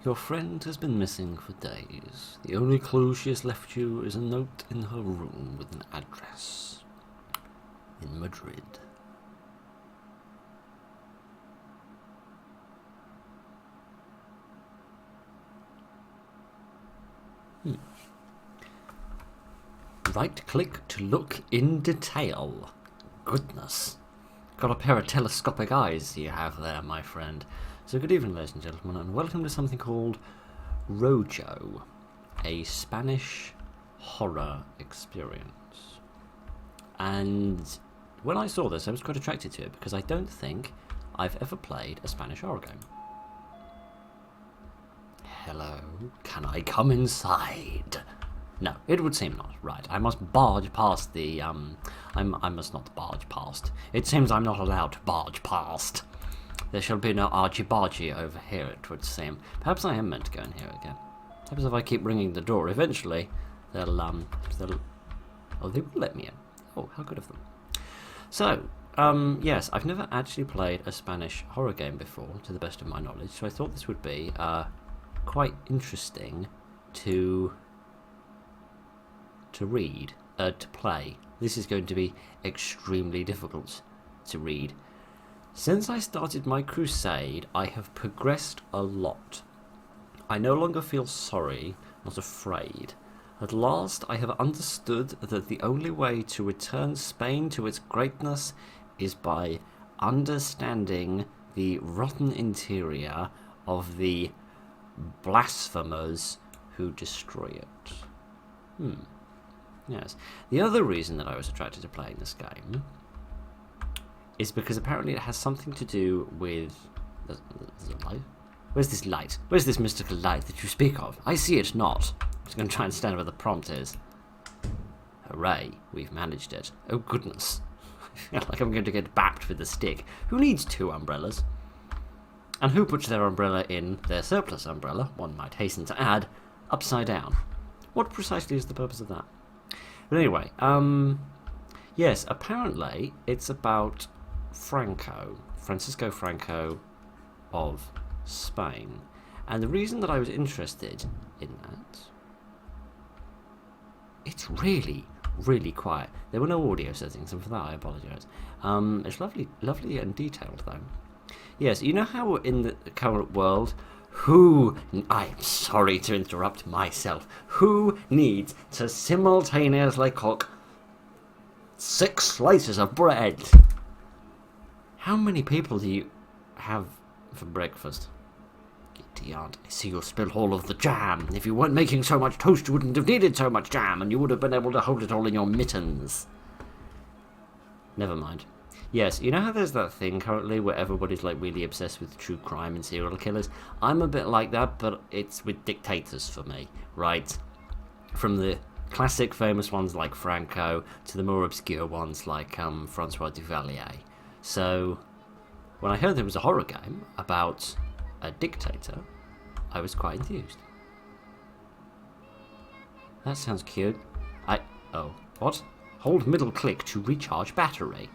Your friend has been missing for days. The only clue she has left you is a note in her room with an address. In Madrid. Right-click to look in detail. Goodness. Got a pair of telescopic eyes you have there, my friend. So good evening, ladies and gentlemen, and welcome to something called Rojo, a Spanish horror experience. And when I saw this, I was quite attracted to it, because I don't think I've ever played a Spanish horror game. Hello, can I come inside? No, it would seem not. Right, I must barge past the, I must not barge past. It seems I'm not allowed to barge past. There shall be no argy-bargy over here, it would seem. Perhaps I am meant to go in here again. Perhaps if I keep ringing the door, eventually they'll, oh, they will let me in. Oh, how good of them. So, yes, I've never actually played a Spanish horror game before, to the best of my knowledge, so I thought this would be, quite interesting to read, to play. This is going to be extremely difficult to read. Since I started my crusade, I have progressed a lot. I no longer feel sorry, not afraid. At last I have understood that the only way to return Spain to its greatness is by understanding the rotten interior of the blasphemers who destroy it. Yes. The other reason that I was attracted to playing this game is because apparently it has something to do with... There's a light? Where's this light? Where's this mystical light that you speak of? I see it not. I'm just going to try and stand where the prompt is. Hooray, we've managed it. Oh goodness. I feel like I'm going to get bapped with a stick. Who needs 2 umbrellas? And who puts their umbrella in their surplus umbrella, one might hasten to add, upside down? What precisely is the purpose of that? But anyway, yes, apparently it's about Francisco Franco of Spain. And the reason that I was interested in that, it's really, really quiet. There were no audio settings, and for that I apologise. It's lovely and detailed though. Yes, you know how in the current world, I'm sorry to interrupt myself, who needs to simultaneously cook 6 slices of bread? How many people do you have for breakfast? Giddy aunt, I see you'll spill all of the jam. If you weren't making so much toast, you wouldn't have needed so much jam, and you would have been able to hold it all in your mittens. Never mind. Yes, you know how there's that thing currently where everybody's like really obsessed with true crime and serial killers? I'm a bit like that, but it's with dictators for me, right? From the classic famous ones like Franco to the more obscure ones like Francois Duvalier. So when I heard there was a horror game about a dictator, I was quite enthused. That sounds cute. Oh, what? Hold middle click to recharge battery.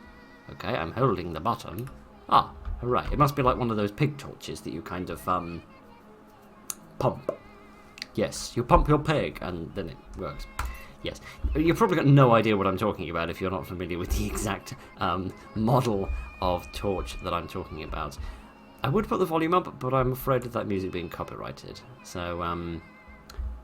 Okay, I'm holding the button. Ah, hooray. It must be like one of those pig torches that you kind of, pump. Yes, you pump your pig, and then it works. Yes. You've probably got no idea what I'm talking about if you're not familiar with the exact, model of torch that I'm talking about. I would put the volume up, but I'm afraid of that music being copyrighted. So,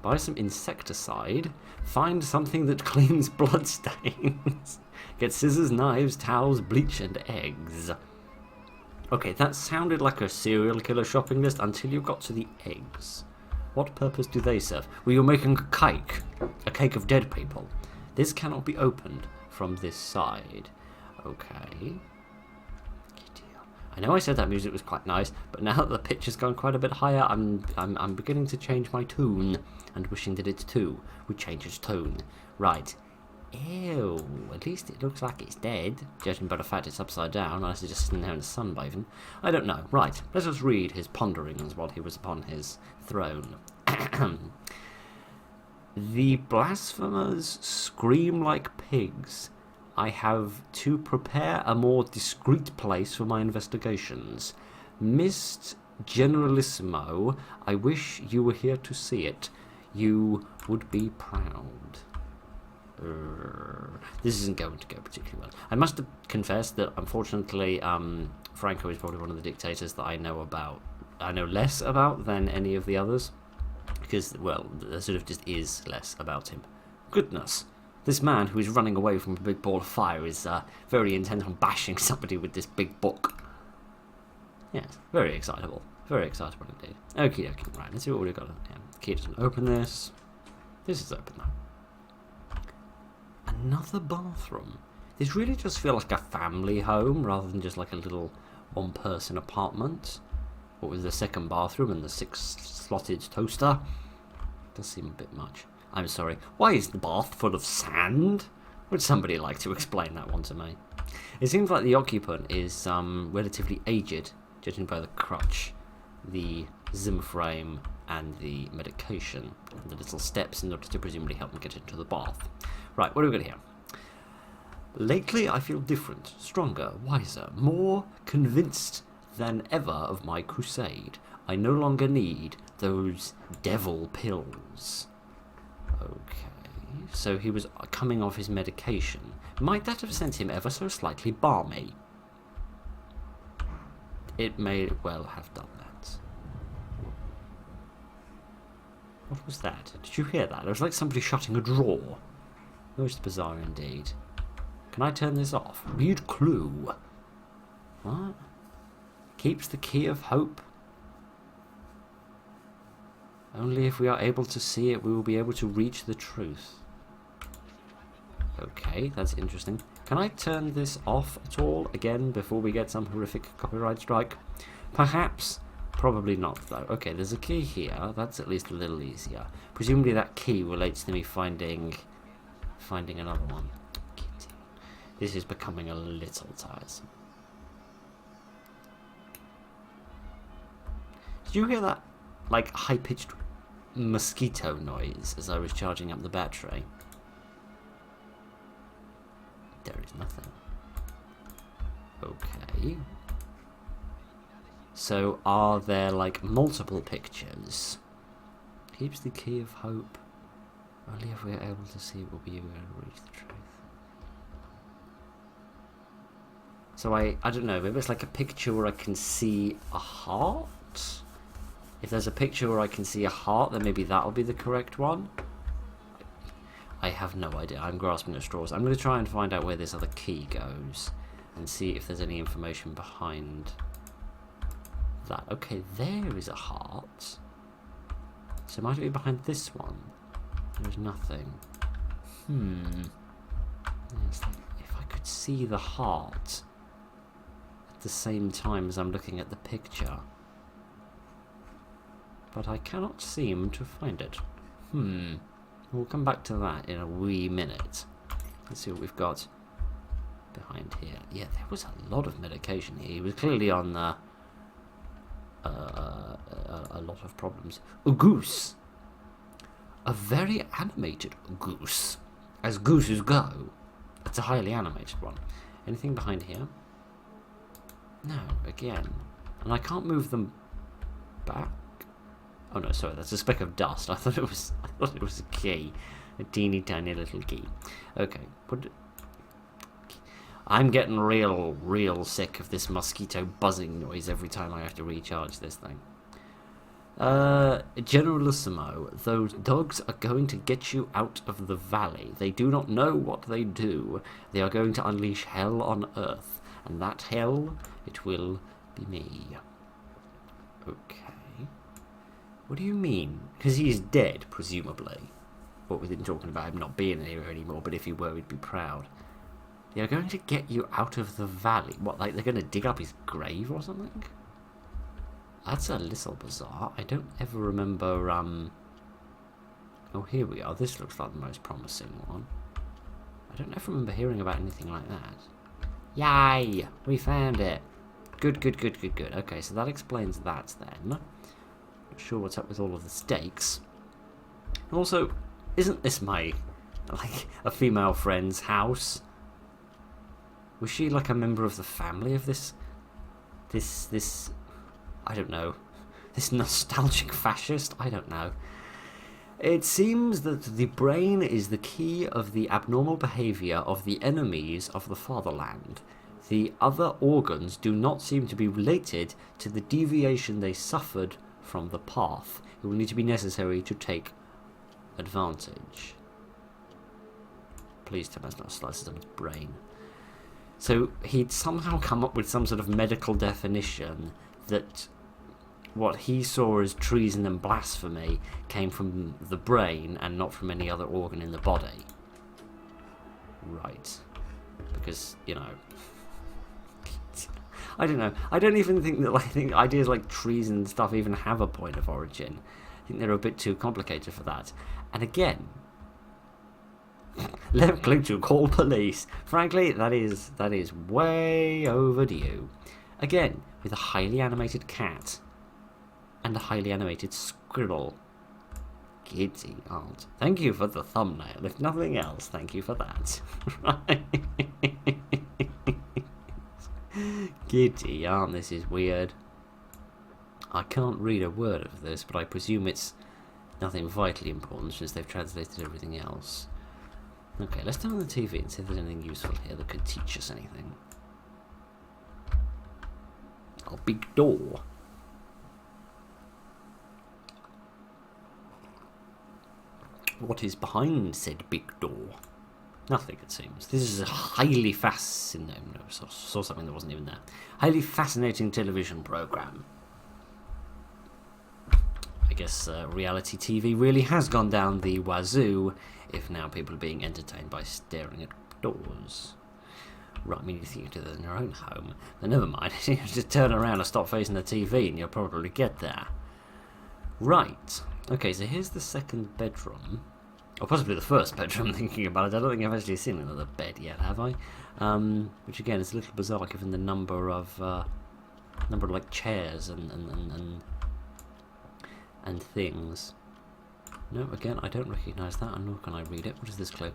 buy some insecticide, find something that cleans bloodstains, get scissors, knives, towels, bleach, and eggs. Okay, that sounded like a serial killer shopping list until you got to the eggs. What purpose do they serve? Well, you're making a cake of dead people. This cannot be opened from this side. Okay. I know I said that music was quite nice, but now that the pitch has gone quite a bit higher, I'm beginning to change my tune, and wishing that it too would change its tone. Right. Ew, at least it looks like it's dead, judging by the fact it's upside down, unless it's just sitting there in the sun bathing. I don't know. Right, let us read his ponderings while he was upon his throne. The blasphemers scream like pigs. I have to prepare a more discreet place for my investigations. Mist Generalissimo. I wish you were here to see it. You would be proud. This isn't going to go particularly well. I must confess that, unfortunately, Franco is probably one of the dictators that I know less about than any of the others. Because, well, there sort of just is less about him. Goodness. This man who is running away from a big ball of fire is very intent on bashing somebody with this big book. Yes, very excitable. Very excitable indeed. Okie dokie. Right, let's see what we've got. Yeah, key doesn't open this. This is open though. Another bathroom. This really does feel like a family home rather than just like a little one-person apartment. What with the second bathroom and the 6-slotted toaster. Does seem a bit much. I'm sorry. Why is the bath full of sand? Would somebody like to explain that one to me? It seems like the occupant is relatively aged, judging by the crutch, the Zim frame, and the medication, and the little steps in order to presumably help them get into the bath. Right, what do we got here? Lately I feel different, stronger, wiser, more convinced than ever of my crusade. I no longer need those devil pills. Okay, so he was coming off his medication. Might that have sent him ever so slightly balmy? It may well have done that. What was that? Did you hear that? It was like somebody shutting a drawer. Most bizarre indeed. Can I turn this off? Read clue. What? Keeps the key of hope. Only if we are able to see it, we will be able to reach the truth. Okay, that's interesting. Can I turn this off at all again before we get some horrific copyright strike? Perhaps. Probably not, though. Okay, there's a key here. That's at least a little easier. Presumably that key relates to me finding another one. This is becoming a little tiresome. Did you hear that, like, high-pitched mosquito noise as I was charging up the battery? There is nothing. Okay. So, are there, like, multiple pictures? Keeps the key of hope. Only if we are able to see it will be able to reach the truth. So I don't know, maybe it's like a picture where I can see a heart? If there's a picture where I can see a heart, then maybe that'll be the correct one? I have no idea. I'm grasping at straws. I'm going to try and find out where this other key goes and see if there's any information behind that. Okay, there is a heart. So might it be behind this one? There's nothing. It's like if I could see the heart at the same time as I'm looking at the picture. But I cannot seem to find it. We'll come back to that in a wee minute. Let's see what we've got behind here. Yeah, there was a lot of medication here. He was clearly on a lot of problems. A goose. A very animated goose. As gooses go. It's a highly animated one. Anything behind here? No, again. And I can't move them back. Oh no, sorry, that's a speck of dust. I thought it was a key. A teeny tiny little key. Okay, I'm getting real sick of this mosquito buzzing noise every time I have to recharge this thing. Generalissimo, those dogs are going to get you out of the valley. They do not know what they do. They are going to unleash hell on earth. And that hell, it will be me. Okay. What do you mean? Because he is dead, presumably. What we've been talking about him not being here anymore, but if he were, we'd be proud. They are going to get you out of the valley. What, like they're going to dig up his grave or something? That's a little bizarre. I don't ever remember, Oh, here we are. This looks like the most promising one. I don't ever remember hearing about anything like that. Yay! We found it! Good. Okay, so that explains that then. Not sure what's up with all of the stakes. Also, isn't this my, like, a female friend's house? Was she, like, a member of the family of this, I don't know, This nostalgic fascist? I don't know. It seems that the brain is the key of the abnormal behaviour of the enemies of the fatherland. The other organs do not seem to be related to the deviation they suffered from the path. It will need to be necessary to take advantage. Please tell me it's not slices of his brain. So he'd somehow come up with some sort of medical definition that what he saw as treason and blasphemy came from the brain and not from any other organ in the body. Right. Because, you know... I don't know. I don't even think that ideas like treason and stuff even have a point of origin. I think they're a bit too complicated for that. And again... Left click to call police. Frankly, that is way overdue. Again, with a highly animated cat and a highly animated squirrel. Giddy aunt. Thank you for the thumbnail. If nothing else, thank you for that. Giddy aunt, this is weird. I can't read a word of this, but I presume it's nothing vitally important since they've translated everything else. Okay, let's turn on the TV and see if there's anything useful here that could teach us anything. Oh, big door. What is behind said big door? Nothing, it seems. This is a highly fascinating... No, saw something that wasn't even there. Highly fascinating television program. I guess reality TV really has gone down the wazoo, if now people are being entertained by staring at doors. Right, I mean, you think you do that in your own home. But never mind, you just turn around and stop facing the TV and you'll probably get there. Right. Okay, so here's the second bedroom. Or possibly the first bedroom, thinking about it. I don't think I've actually seen another bed yet, have I? Which again is a little bizarre given the number of like chairs and things. No, again, I don't recognise that, and nor can I read it. What is this clue?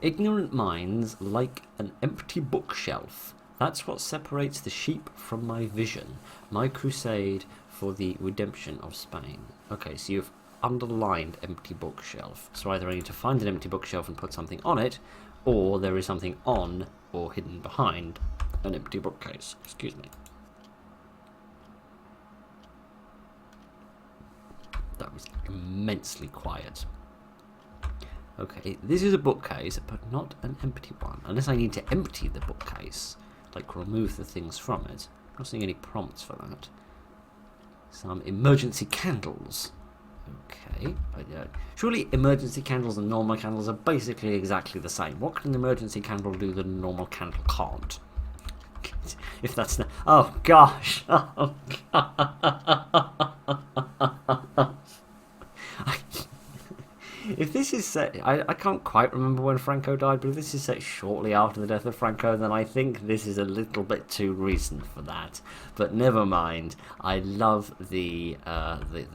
Ignorant minds like an empty bookshelf. That's what separates the sheep from my vision. My crusade for the redemption of Spain. Okay, so you've underlined empty bookshelf. So either I need to find an empty bookshelf and put something on it, or there is something on or hidden behind an empty bookcase. Excuse me. That was immensely quiet. Okay, this is a bookcase, but not an empty one. Unless I need to empty the bookcase, like remove the things from it. I'm not seeing any prompts for that. Some emergency candles. Okay, surely emergency candles and normal candles are basically exactly the same. What can an emergency candle do that a normal candle can't? If that's not... Oh, gosh! Oh, gosh! If this is set... I can't quite remember when Franco died, but if this is set shortly after the death of Franco, then I think this is a little bit too recent for that. But never mind. I love the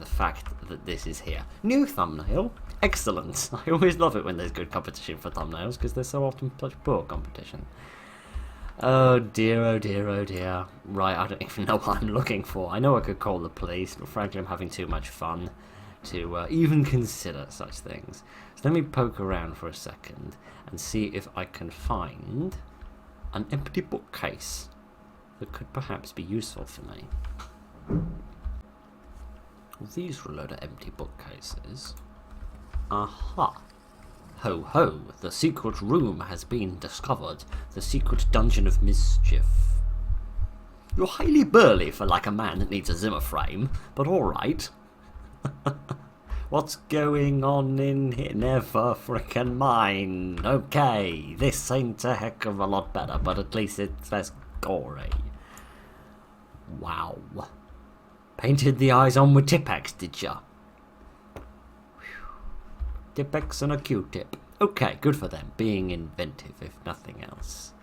fact that this is here. New thumbnail. Excellent. I always love it when there's good competition for thumbnails, because there's so often such poor competition. Oh dear, oh dear, oh dear. Right, I don't even know what I'm looking for. I know I could call the police, but frankly I'm having too much fun to even consider such things. So let me poke around for a second and see if I can find an empty bookcase that could perhaps be useful for me. Well, these are a load of empty bookcases. Aha! Ho ho, the secret room has been discovered. The secret dungeon of mischief. You're highly burly for like a man that needs a Zimmer frame, but alright. What's going on in here? Never frickin' mind. Okay, this ain't a heck of a lot better, but at least it's less gory. Wow. Painted the eyes on with Tipex, did ya? Tipex and a Q-tip. Okay, good for them. Being inventive, if nothing else.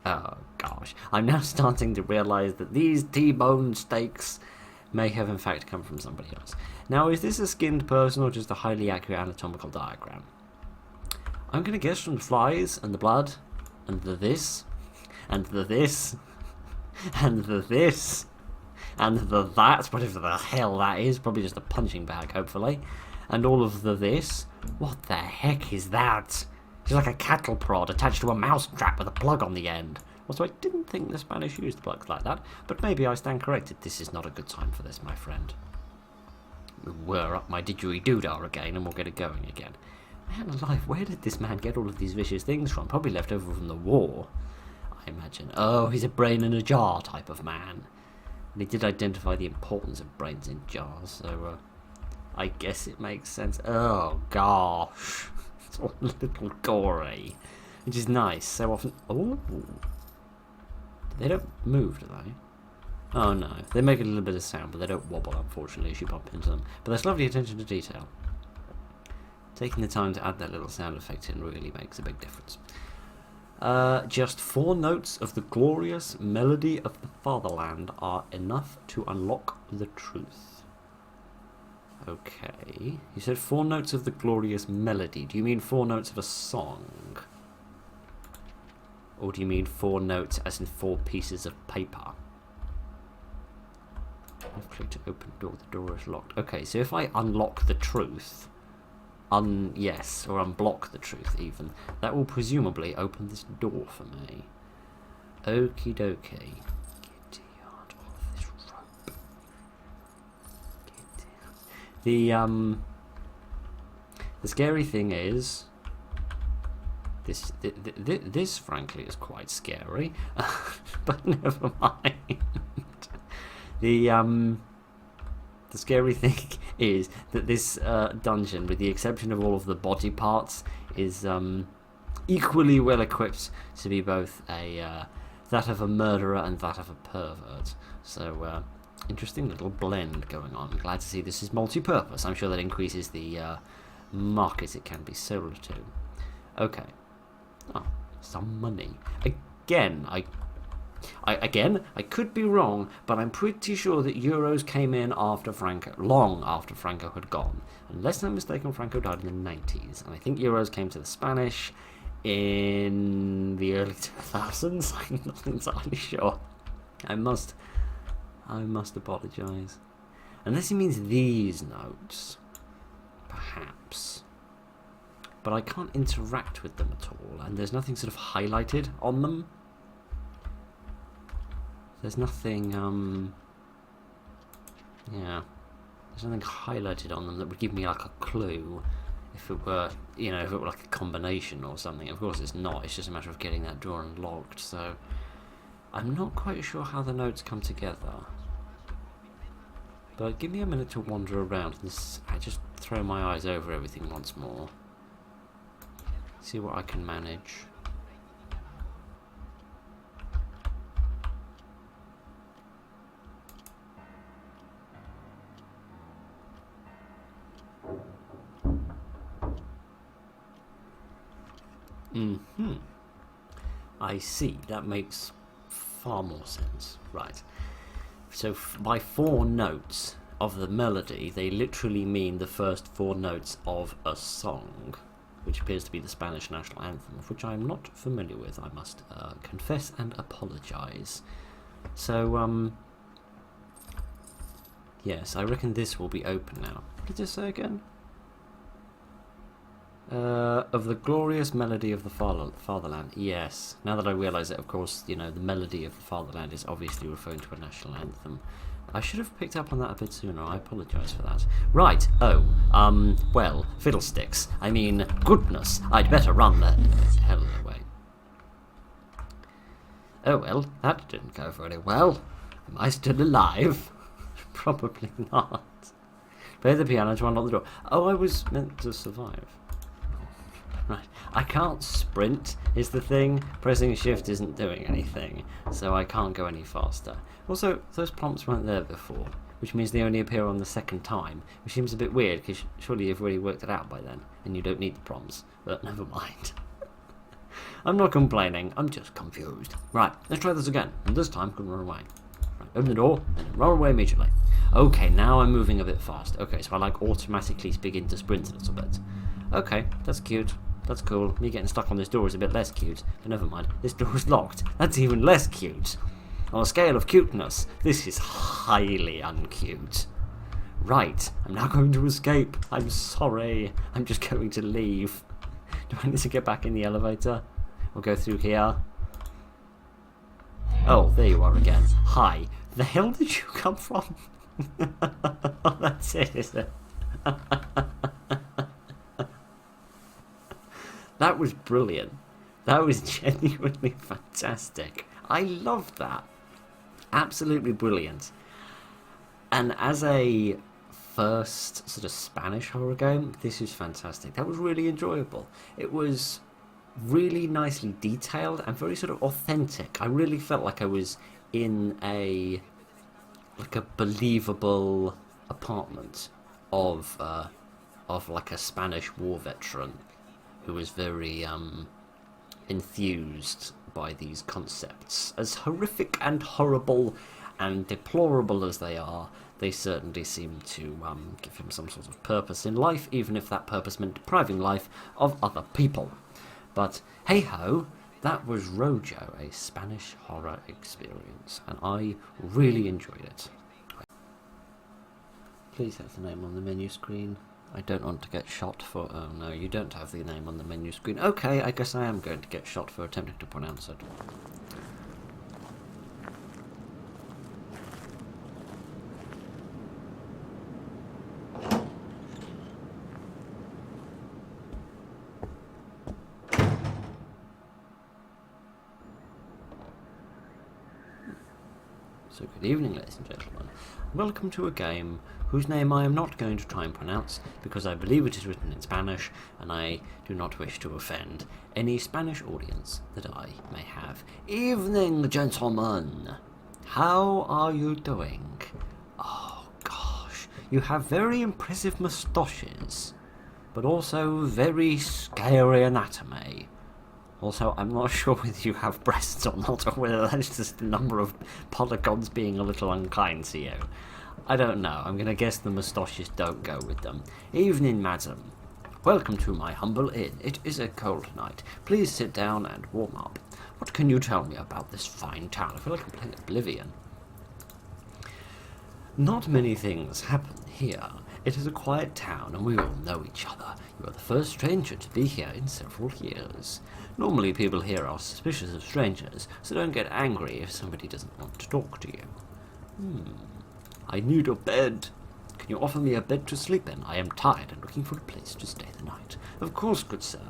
Oh, gosh. I'm now starting to realise that these T-bone steaks may have in fact come from somebody else. Now, is this a skinned person or just a highly accurate anatomical diagram? I'm going to guess from the flies and the blood and the this and the this and the this and the that, whatever the hell that is, probably just a punching bag, hopefully. And all of the this. What the heck is that? It's like a cattle prod attached to a mouse trap with a plug on the end. Also, I didn't think the Spanish used plugs like that, but maybe I stand corrected. This is not a good time for this, my friend. Whir up my didgeridoo again, and we'll get it going again. Man alive, where did this man get all of these vicious things from? Probably left over from the war, I imagine. Oh, he's a brain in a jar type of man. And he did identify the importance of brains in jars, so I guess it makes sense. Oh, gosh. It's all a little gory, which is nice. So often... Oh, they don't move, do they? Oh, no. They make a little bit of sound, but they don't wobble, unfortunately, as you bump into them. But there's lovely attention to detail. Taking the time to add that little sound effect in really makes a big difference. Just 4 notes of the glorious melody of the fatherland are enough to unlock the truth. Okay. You said 4 notes of the glorious melody. Do you mean 4 notes of a song? Or do you mean 4 notes as in 4 pieces of paper? I've clicked to open door. The door is locked. Okay, so if I unlock the truth... yes, or unblock the truth even, that will presumably open this door for me. Okie dokie. Get out of this rope. Get down. The scary thing is this frankly is quite scary, but never mind. The scary thing is that this dungeon, with the exception of all of the body parts, is equally well equipped to be both that of a murderer and that of a pervert. So, interesting little blend going on. I'm glad to see this is multi-purpose. I'm sure that increases the market it can be sold to. Okay. Oh, some money. Again, I could be wrong, but I'm pretty sure that euros came in after Franco, long after Franco had gone. Unless I'm mistaken, Franco died in the 90s, and I think euros came to the Spanish in the early 2000s. I'm not entirely sure. I must apologise. Unless he means these notes, perhaps. But I can't interact with them at all, and there's nothing sort of highlighted on them. There's nothing, yeah, there's nothing highlighted on them that would give me like a clue if it were, if it were like a combination or something. Of course it's not, it's just a matter of getting that door unlocked, so I'm not quite sure how the notes come together. But give me a minute to wander around and I just throw my eyes over everything once more. See what I can manage. I see. That makes far more sense. Right. So by 4 notes of the melody, they literally mean the first 4 notes of a song, which appears to be the Spanish national anthem, of which I am not familiar with, I must confess and apologise. So, yes, I reckon this will be open now. What did it say again? Of the glorious melody of the fatherland. Yes. Now that I realise it, of course, the melody of the fatherland is obviously referring to a national anthem. I should have picked up on that a bit sooner. I apologise for that. Right. Oh. Well, fiddlesticks. I mean, goodness. I'd better run the hell away. Oh well, that didn't go very well. Am I still alive? Probably not. Play the piano to unlock the door. Oh, I was meant to survive. Right, I can't sprint is the thing. Pressing shift isn't doing anything, so I can't go any faster. Also, those prompts weren't there before, which means they only appear on the second time, which seems a bit weird, because surely you've already worked it out by then, and you don't need the prompts, but never mind. I'm not complaining, I'm just confused. Right, let's try this again, and this time I can run away. Right, open the door, and then run away immediately. Okay, now I'm moving a bit fast. Okay, so I automatically begin to sprint a little bit. Okay, that's cute. That's cool. Me getting stuck on this door is a bit less cute, but never mind. This door is locked. That's even less cute. On a scale of cuteness, this is highly uncute. Right, I'm now going to escape. I'm sorry. I'm just going to leave. Do I need to get back in the elevator? We'll go through here. Oh, there you are again. Hi. The hell did you come from? Oh, that's it, is it? That was brilliant. That was genuinely fantastic. I loved that. Absolutely brilliant. And as a first sort of Spanish horror game, this is fantastic. That was really enjoyable. It was really nicely detailed and very sort of authentic. I really felt like I was in a believable apartment of like a Spanish war veteran who was very enthused by these concepts. As horrific and horrible and deplorable as they are, they certainly seem to give him some sort of purpose in life, even if that purpose meant depriving life of other people. But hey-ho, that was Rojo, a Spanish horror experience, and I really enjoyed it. Please have the name on the menu screen. I don't want to get shot for... Oh no, you don't have the name on the menu screen. Okay, I guess I am going to get shot for attempting to pronounce it. So good evening, ladies and gentlemen. Welcome to a game whose name I am not going to try and pronounce because I believe it is written in Spanish and I do not wish to offend any Spanish audience that I may have. Evening, gentlemen. How are you doing? Oh gosh, you have very impressive moustaches, but also very scary anatomy. Also, I'm not sure whether you have breasts or not, or whether that's just the number of polygons being a little unkind to you. I don't know. I'm going to guess the moustaches don't go with them. Evening, madam. Welcome to my humble inn. It is a cold night. Please sit down and warm up. What can you tell me about this fine town? I feel like I'm playing Oblivion. Not many things happen here. It is a quiet town, and we all know each other. You are the first stranger to be here in several years. Normally people here are suspicious of strangers, so don't get angry if somebody doesn't want to talk to you. I need a bed. Can you offer me a bed to sleep in? I am tired and looking for a place to stay the night. Of course, good sir.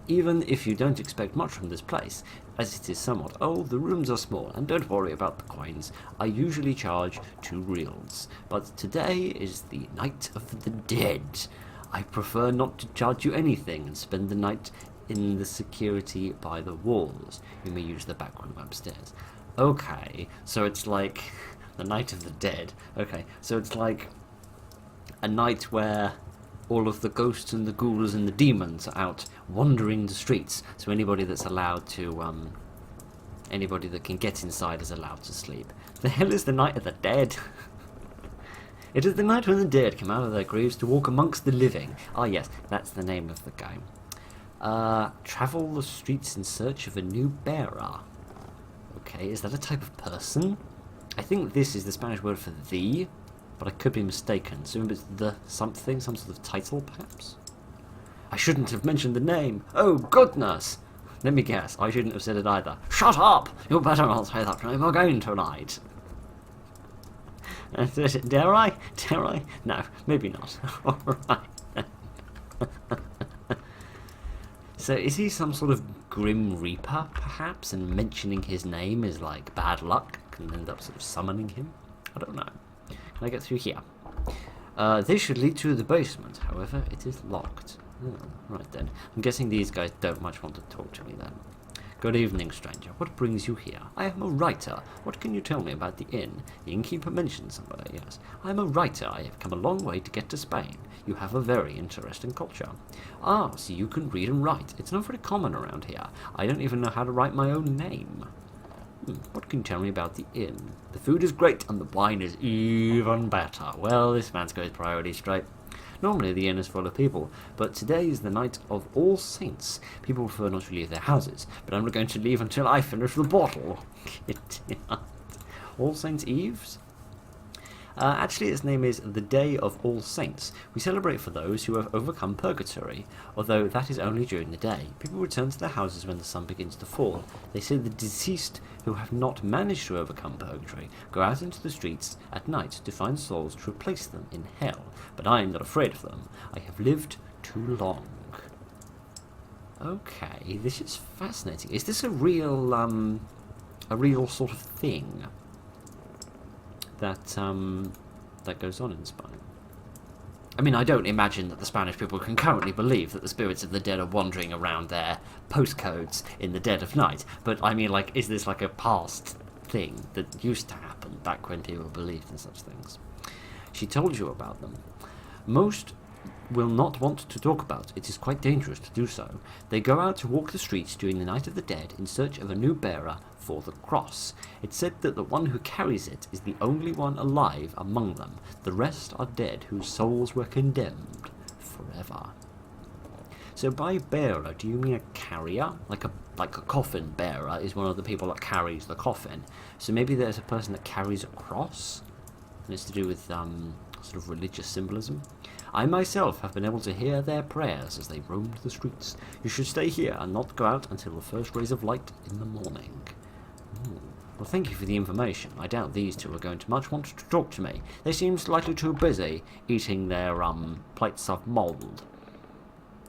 Even if you don't expect much from this place, as it is somewhat old, the rooms are small, and don't worry about the coins. I usually charge 2 reals, but today is the night of the dead. I prefer not to charge you anything and spend the night in the security by the walls. You may use the back room upstairs. Okay, so it's like the night of the dead. Okay, so it's like a night where all of the ghosts and the ghouls and the demons are out wandering the streets, so anybody that's allowed to, anybody that can get inside is allowed to sleep. The hell is the night of the dead? It is the night when the dead come out of their graves to walk amongst the living. Ah yes, that's the name of the game. Travel the streets in search of a new bearer. Okay, is that a type of person? I think this is the Spanish word for the, but I could be mistaken. So maybe it's the something, some sort of title, perhaps? I shouldn't have mentioned the name. Oh, goodness! Let me guess, I shouldn't have said it either. Shut up! You better not say that name again tonight. Dare I? Dare I? No, maybe not. Alright. So is he some sort of Grim Reaper, perhaps, and mentioning his name is like bad luck, and end up sort of summoning him? I don't know. Can I get through here? This should lead to the basement, however, it is locked. Oh, right then. I'm guessing these guys don't much want to talk to me then. Good evening, stranger. What brings you here? I am a writer. What can you tell me about the inn? The innkeeper mentioned somebody, yes. I am a writer. I have come a long way to get to Spain. You have a very interesting culture. Ah, so you can read and write. It's not very common around here. I don't even know how to write my own name. What can you tell me about the inn? The food is great and the wine is even better. Well, this man's got his priorities straight. Normally the inn is full of people, but today is the night of All Saints. People prefer not to leave their houses, but I'm not going to leave until I finish the bottle. All Saints' Eves? Actually, its name is the Day of All Saints. We celebrate for those who have overcome purgatory, although that is only during the day. People return to their houses when the sun begins to fall. They say the deceased who have not managed to overcome purgatory go out into the streets at night to find souls to replace them in hell. But I am not afraid of them. I have lived too long. Okay, this is fascinating. Is this a real sort of thing that that goes on in Spain? I mean, I don't imagine that the Spanish people can currently believe that the spirits of the dead are wandering around their postcodes in the dead of night, but I mean, like, is this like a past thing that used to happen back when people believed in such things? She told you about them. Most will not want to talk about. It is quite dangerous to do so. They go out to walk the streets during the night of the dead in search of a new bearer for the cross. It's said that the one who carries it is the only one alive among them. The rest are dead, whose souls were condemned forever. So by bearer, do you mean a carrier? Like a coffin bearer is one of the people that carries the coffin. So maybe there's a person that carries a cross, and it's to do with sort of religious symbolism. I myself have been able to hear their prayers as they roamed the streets. You should stay here and not go out until the first rays of light in the morning. Well, thank you for the information. I doubt these two are going to much want to talk to me. They seem slightly too busy eating their plates of mould.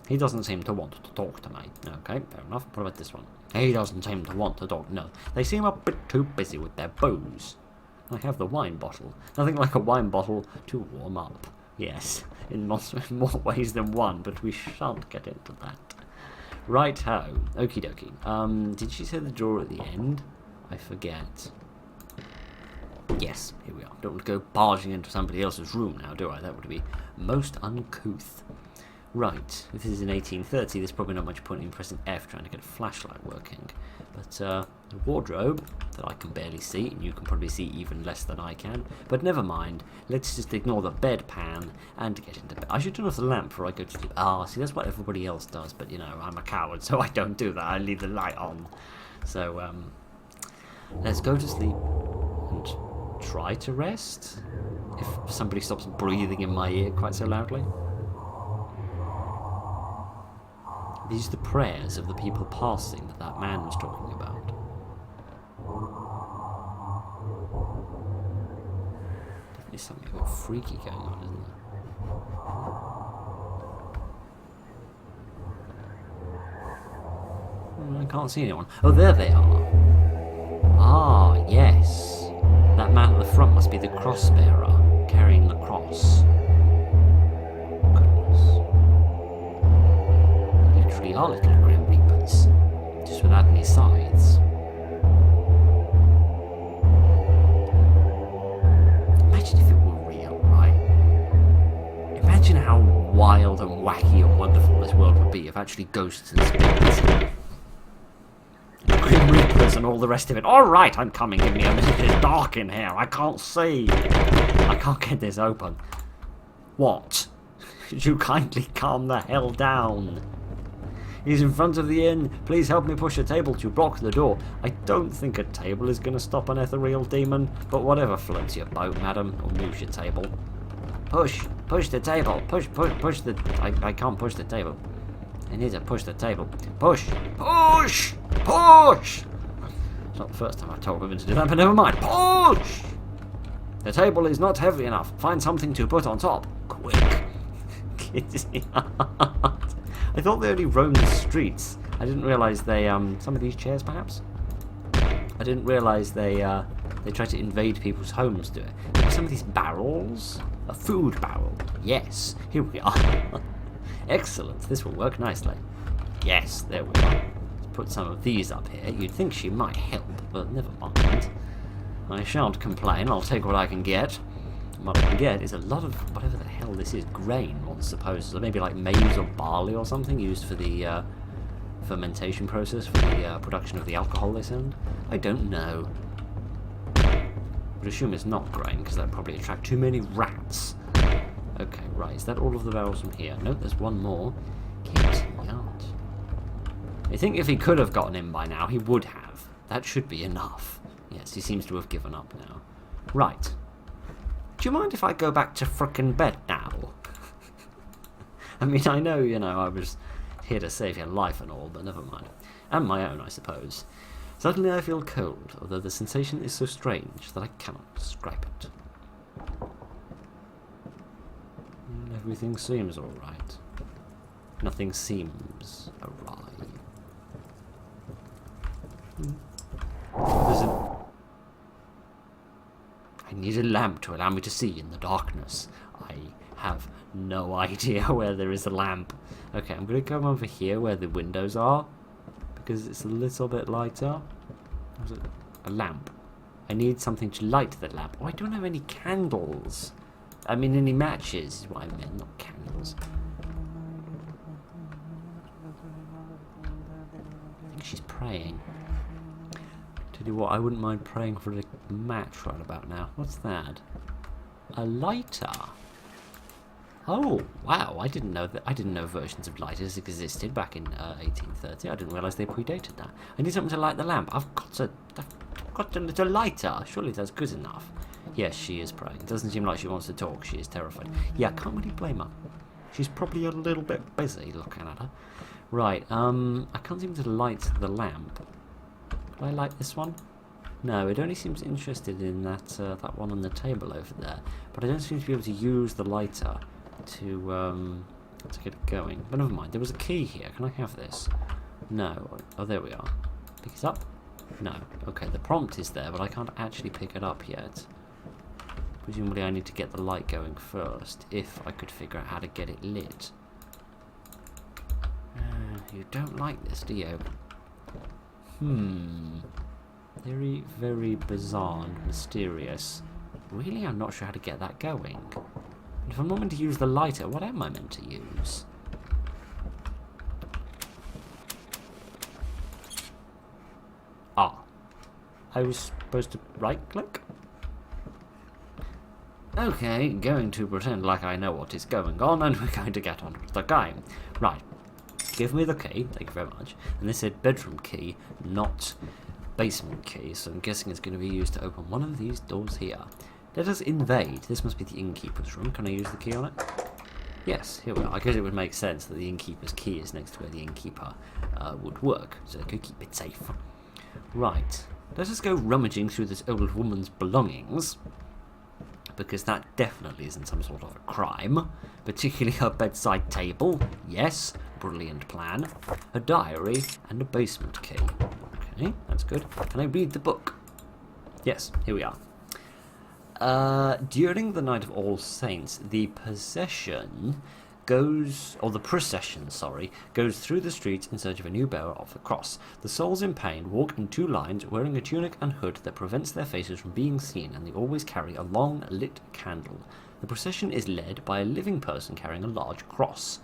He doesn't seem to want to talk to me. Okay, fair enough. What about this one? He doesn't seem to want to talk. No, they seem a bit too busy with their booze. I have the wine bottle. Nothing like a wine bottle to warm up. Yes, in more ways than one, but we shan't get into that. Right-ho. Okie dokie. Did she say the door at the end? I forget. Yes, here we are. Don't want to go barging into somebody else's room now, do I? That would be most uncouth. Right, if this is in 1830, there's probably not much point in pressing F trying to get a flashlight working. But the wardrobe that I can barely see, and you can probably see even less than I can. But never mind, let's just ignore the bedpan and get into bed. I should turn off the lamp before I go to sleep. Ah, see, that's what everybody else does, but you know, I'm a coward, so I don't do that. I leave the light on. So, let's go to sleep and try to rest. If somebody stops breathing in my ear quite so loudly. These are the prayers of the people passing that man was talking about. Definitely something a bit freaky going on, isn't there? I can't see anyone. Oh, there they are. Ah, yes. That man at the front must be the cross bearer, carrying the cross. Are little grim reapers, just without any scythes. Imagine if it were real, right? Imagine how wild and wacky and wonderful this world would be if actually ghosts and spirits, grim reapers and all the rest of it. Alright, I'm coming, give me a minute, it's dark in here, I can't see. I can't get this open. What? Could you kindly calm the hell down? He's in front of the inn. Please help me push a table to block the door. I don't think a table is going to stop an ethereal demon, but whatever floats your boat, madam, or moves your table. Push the table. Push the... I can't push the table. I need to push the table. Push! It's not the first time I've told women to do that, but never mind. Push! The table is not heavy enough. Find something to put on top. Quick. I thought they only roamed the streets. I didn't realise they, some of these chairs perhaps? I didn't realise they tried to invade people's homes, do it. Some of these barrels? A food barrel. Yes, here we are. Excellent, this will work nicely. Yes, there we go. Let's put some of these up here. You'd think she might help, but never mind. I shan't complain, I'll take what I can get. What I can get is a lot of whatever the hell this is, grain, one supposes, or maybe like maize or barley or something used for the fermentation process, for the production of the alcohol they send. I don't know. I would assume it's not grain, because that would probably attract too many rats. Okay, right, is that all of the barrels from here? Nope, there's one more. Getting out. I think if he could have gotten in by now, he would have. That should be enough. Yes, he seems to have given up now. Right. Do you mind if I go back to frickin' bed now? I mean, I know, I was here to save your life and all, but never mind. And my own, I suppose. Suddenly I feel cold, although the sensation is so strange that I cannot describe it. Everything seems alright. Nothing seems awry. I need a lamp to allow me to see in the darkness. I have no idea where there is a lamp. Okay, I'm going to come over here where the windows are, because it's a little bit lighter. A lamp. I need something to light the lamp. Oh, I don't have any candles. I mean, any matches is what I meant, not candles. I think she's praying. Tell you what, I wouldn't mind praying for a match right about now. What's that? A lighter. Oh, wow! I didn't know versions of lighters existed back in 1830. I didn't realise they predated that. I need something to light the lamp. I've got a little lighter. Surely that's good enough. Yes, she is praying. It doesn't seem like she wants to talk. She is terrified. Yeah, I can't really blame her. She's probably a little bit busy looking at her. Right. I can't seem to light the lamp. Can I light this one? No, it only seems interested in that one on the table over there. But I don't seem to be able to use the lighter to get it going. But never mind. There was a key here. Can I have this? No. Oh, there we are. Pick it up? No. Okay, the prompt is there, but I can't actually pick it up yet. Presumably I need to get the light going first, if I could figure out how to get it lit. You don't like this, do you? Very, very bizarre and mysterious. Really, I'm not sure how to get that going. And if I'm not meant to use the lighter, what am I meant to use? Ah. I was supposed to right-click? Okay, going to pretend like I know what is going on, and we're going to get on with the game. Right. Give me the key, thank you very much. And this said bedroom key, not basement key, so I'm guessing it's going to be used to open one of these doors here. Let us invade. This must be the innkeeper's room. Can I use the key on it? Yes, here we are. I guess it would make sense that the innkeeper's key is next to where the innkeeper would work, so they could keep it safe. Right. Let us go rummaging through this old woman's belongings, because that definitely isn't some sort of a crime. Particularly her bedside table. Yes, brilliant plan. A diary and a basement key. Okay, that's good. Can I read the book? Yes, here we are. During the night of All Saints, the procession goes through the streets in search of a new bearer of the cross. The souls in pain walk in two lines, wearing a tunic and hood that prevents their faces from being seen, and they always carry a long lit candle. The procession is led by a living person carrying a large cross.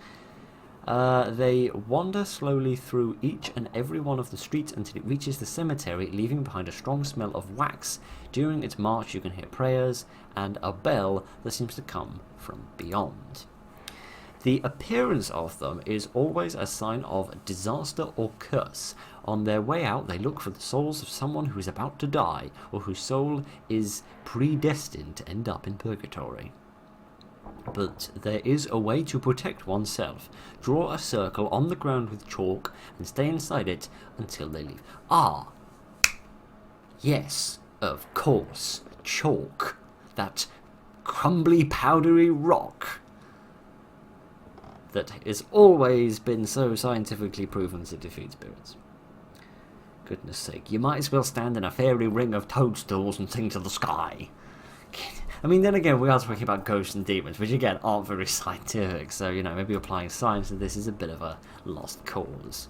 They wander slowly through each and every one of the streets until it reaches the cemetery, leaving behind a strong smell of wax. During its march you can hear prayers and a bell that seems to come from beyond. The appearance of them is always a sign of disaster or curse. On their way out, they look for the souls of someone who is about to die, or whose soul is predestined to end up in purgatory. But there is a way to protect oneself. Draw a circle on the ground with chalk and stay inside it until they leave. Ah! Yes, of course. Chalk. That crumbly, powdery rock that has always been so scientifically proven to defeat spirits. Goodness sake, you might as well stand in a fairy ring of toadstools and sing to the sky. I mean, then again, we are talking about ghosts and demons, which again aren't very scientific, so, maybe applying science to this is a bit of a lost cause.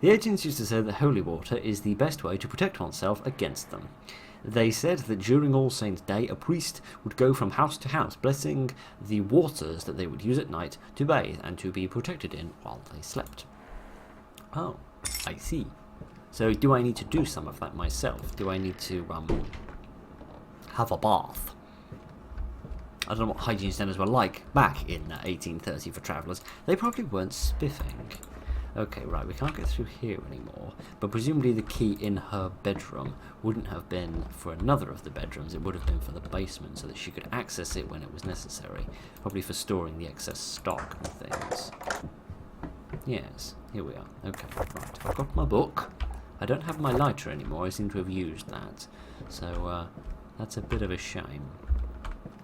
The ancients used to say that holy water is the best way to protect oneself against them. They said that during All Saints' Day, a priest would go from house to house, blessing the waters that they would use at night to bathe and to be protected in while they slept. Oh, I see. So do I need to do some of that myself? Do I need to have a bath? I don't know what hygiene standards were like back in 1830 for travellers. They probably weren't spiffing. Okay, right, we can't get through here anymore, but presumably the key in her bedroom wouldn't have been for another of the bedrooms, it would have been for the basement, so that she could access it when it was necessary, probably for storing the excess stock and things. Yes, here we are. Okay, right, I've got my book. I don't have my lighter anymore, I seem to have used that, so that's a bit of a shame.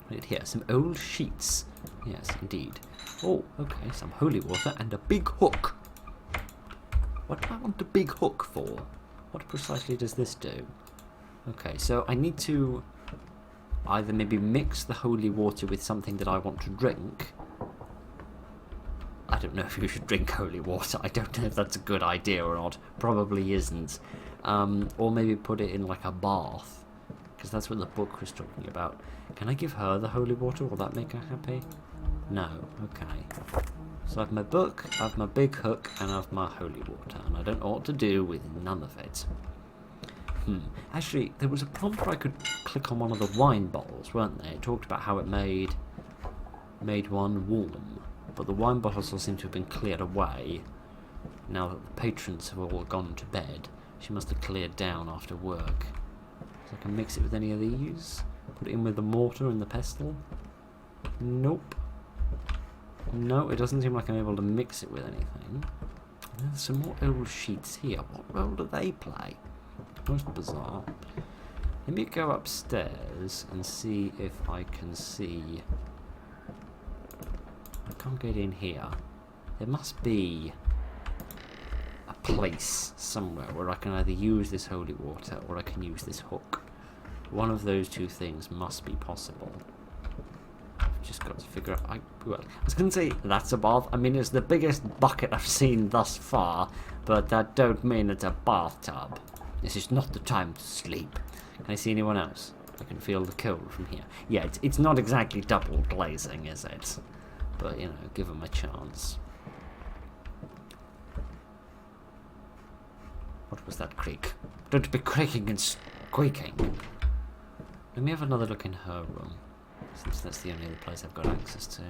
Right here, some old sheets. Yes, indeed. Oh, okay, some holy water and a big hook. What do I want the big hook for? What precisely does this do? Okay, so I need to either maybe mix the holy water with something that I want to drink. I don't know if you should drink holy water. I don't know if that's a good idea or not. Probably isn't. Or maybe put it in like a bath, because that's what the book was talking about. Can I give her the holy water? Will that make her happy? No. Okay. So I have my book, I have my big hook, and I have my holy water, and I don't know what to do with none of it. Actually, there was a prompt where I could click on one of the wine bottles, weren't there? It talked about how it made one warm, but the wine bottles all seem to have been cleared away. Now that the patrons have all gone to bed, she must have cleared down after work. So I can mix it with any of these? Put it in with the mortar and the pestle? Nope. No, it doesn't seem like I'm able to mix it with anything. There's some more old sheets here. What role do they play? Most bizarre. Let me go upstairs and see if I can see... I can't get in here. There must be a place somewhere where I can either use this holy water or I can use this hook. One of those two things must be possible. Just got to figure out. I was going to say that's a bath. I mean, it's the biggest bucket I've seen thus far, but that don't mean it's a bathtub. This is not the time to sleep. Can I see anyone else? I can feel the cold from here. Yeah, it's not exactly double glazing, is it? But, you know, give them a chance. What was that creak? Don't be creaking and squeaking. Let me have another look in her room, since that's the only other place I've got access to.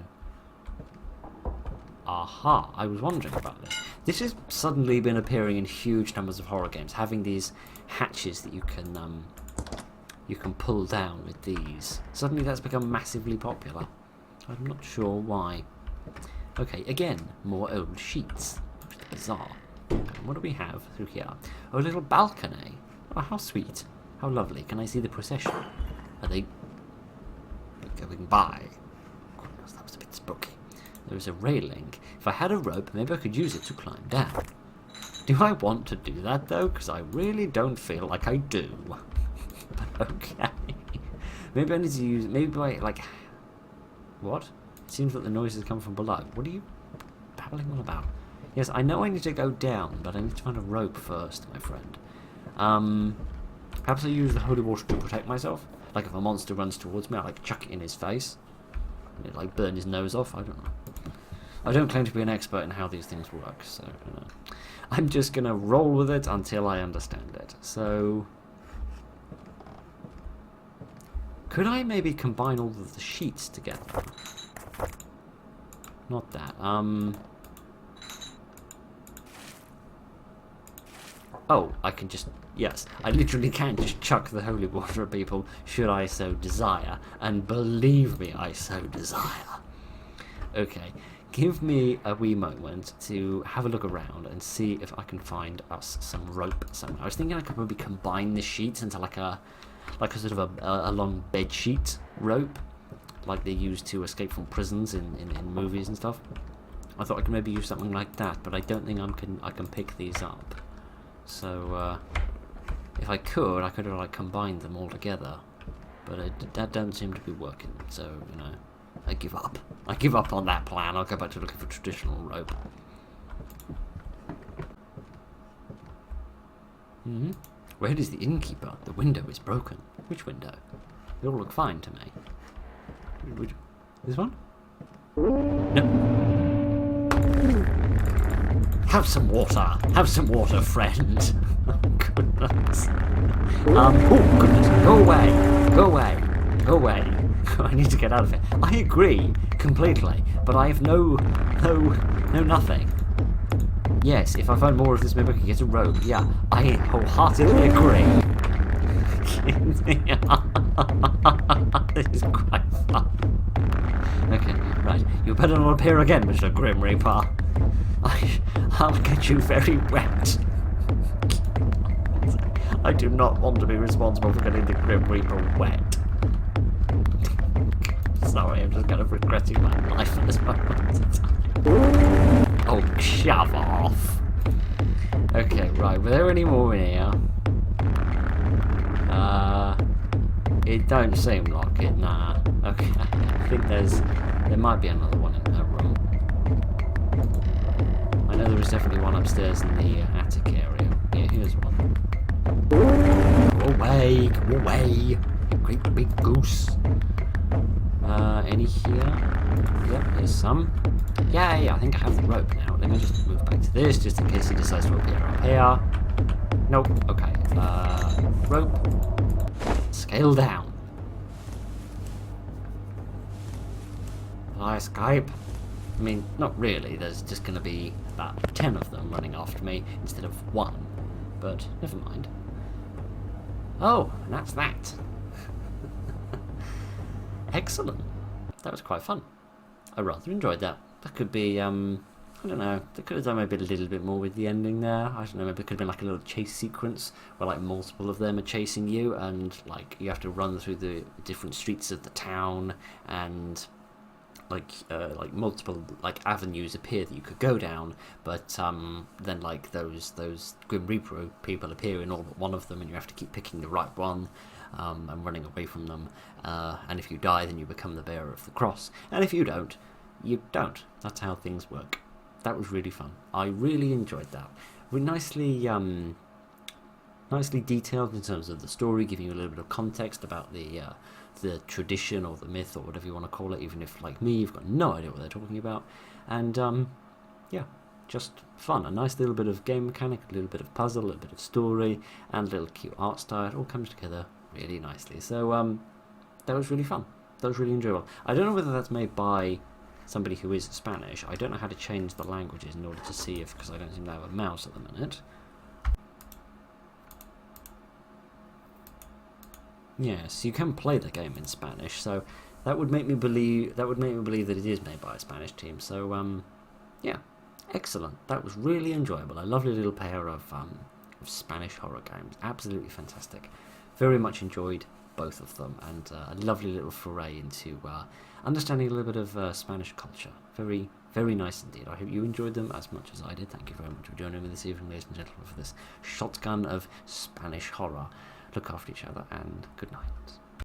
Aha, I was wondering about this. This has suddenly been appearing in huge numbers of horror games, having these hatches that you can pull down with these. Suddenly that's become massively popular. I'm not sure why. Okay, again, more old sheets. Bizarre. What do we have through here? Oh, a little balcony. Oh, how sweet. How lovely. Can I see the procession? Are they going by? Goodness, that was a bit spooky. There is a railing. If I had a rope, maybe I could use it to climb down. Do I want to do that, though? Because I really don't feel like I do. Okay. Maybe I need to use... Maybe I, like... What? It seems that the noises come from below. What are you babbling on about? Yes, I know I need to go down, but I need to find a rope first, my friend. Perhaps I use the holy water to protect myself? Like if a monster runs towards me, I like chuck it in his face. And it like burn his nose off, I don't know. I don't claim to be an expert in how these things work, so, you know. I'm just gonna roll with it until I understand it. So... could I maybe combine all of the sheets together? Not that. Oh, I can just... yes, I literally can just chuck the holy water at people, should I so desire. And believe me, I so desire. Okay, give me a wee moment to have a look around and see if I can find us some rope somewhere. I was thinking I could maybe combine the sheets into like a sort of a long bed sheet rope, like they use to escape from prisons in movies and stuff. I thought I could maybe use something like that, but I don't think I can pick these up. So if I could have like combined them all together, but that doesn't seem to be working. So, you know, I give up. I give up on that plan. I'll go back to looking for traditional rope. Where is the innkeeper? The window is broken. Which window? They all look fine to me. This one? No. Have some water. Have some water, friend. Oh, goodness. Oh, goodness. Go away. Go away. Go away. I need to get out of here. I agree completely, but I have no nothing. Yes, if I find more of this, maybe I can get a robe. Yeah, I wholeheartedly agree. This is quite fun. Okay, right. You better not appear again, Mr. Grim Reaper. I'll get you very wet. I do not want to be responsible for getting the Grim Reaper wet. Sorry, I'm just kind of regretting my life at this moment. Oh, shove off. Okay, right. Were there any more in here? It don't seem like it, nah. Okay, I think there might be another one in that room. I know there was definitely one upstairs in the attic area. Yeah, here's one. Go away, go away, you great big goose. Any here? Yep, there's some. Yay, I think I have the rope now. Let me just move back to this, just in case he decides to appear up here. Nope, okay. Rope. Scale down. Will I escape? I mean, not really. There's just going to be about 10 of them running after me instead of 1. But never mind. Oh, and that's that. Excellent. That was quite fun. I rather enjoyed that. That could be, I don't know, they could have done maybe a little bit more with the ending there. I don't know, maybe it could have been like a little chase sequence where like multiple of them are chasing you and like you have to run through the different streets of the town and like multiple like avenues appear that you could go down, but then like those Grim Reaper people appear in all but one of them and you have to keep picking the right one. And running away from them, and if you die then you become the bearer of the cross, and if you don't, you don't. That's how things work. That was really fun. I really enjoyed that. We're nicely detailed in terms of the story, giving you a little bit of context about the tradition or the myth or whatever you want to call it, even if like me you've got no idea what they're talking about. And yeah, just fun. A nice little bit of game mechanic, a little bit of puzzle, a little bit of story, and a little cute art style. It all comes together really nicely. So that was really fun. That was really enjoyable. I don't know whether that's made by somebody who is Spanish. I don't know how to change the languages in order to see if, because I don't seem to have a mouse at the minute. Yes, you can play the game in Spanish, so that would make me believe that it is made by a Spanish team. So yeah, excellent. That was really enjoyable. A lovely little pair of Spanish horror games. Absolutely fantastic. Very much enjoyed both of them, and a lovely little foray into understanding a little bit of Spanish culture. Very, very nice indeed. I hope you enjoyed them as much as I did. Thank you very much for joining me this evening, ladies and gentlemen, for this shotgun of Spanish horror. Look after each other, and good night.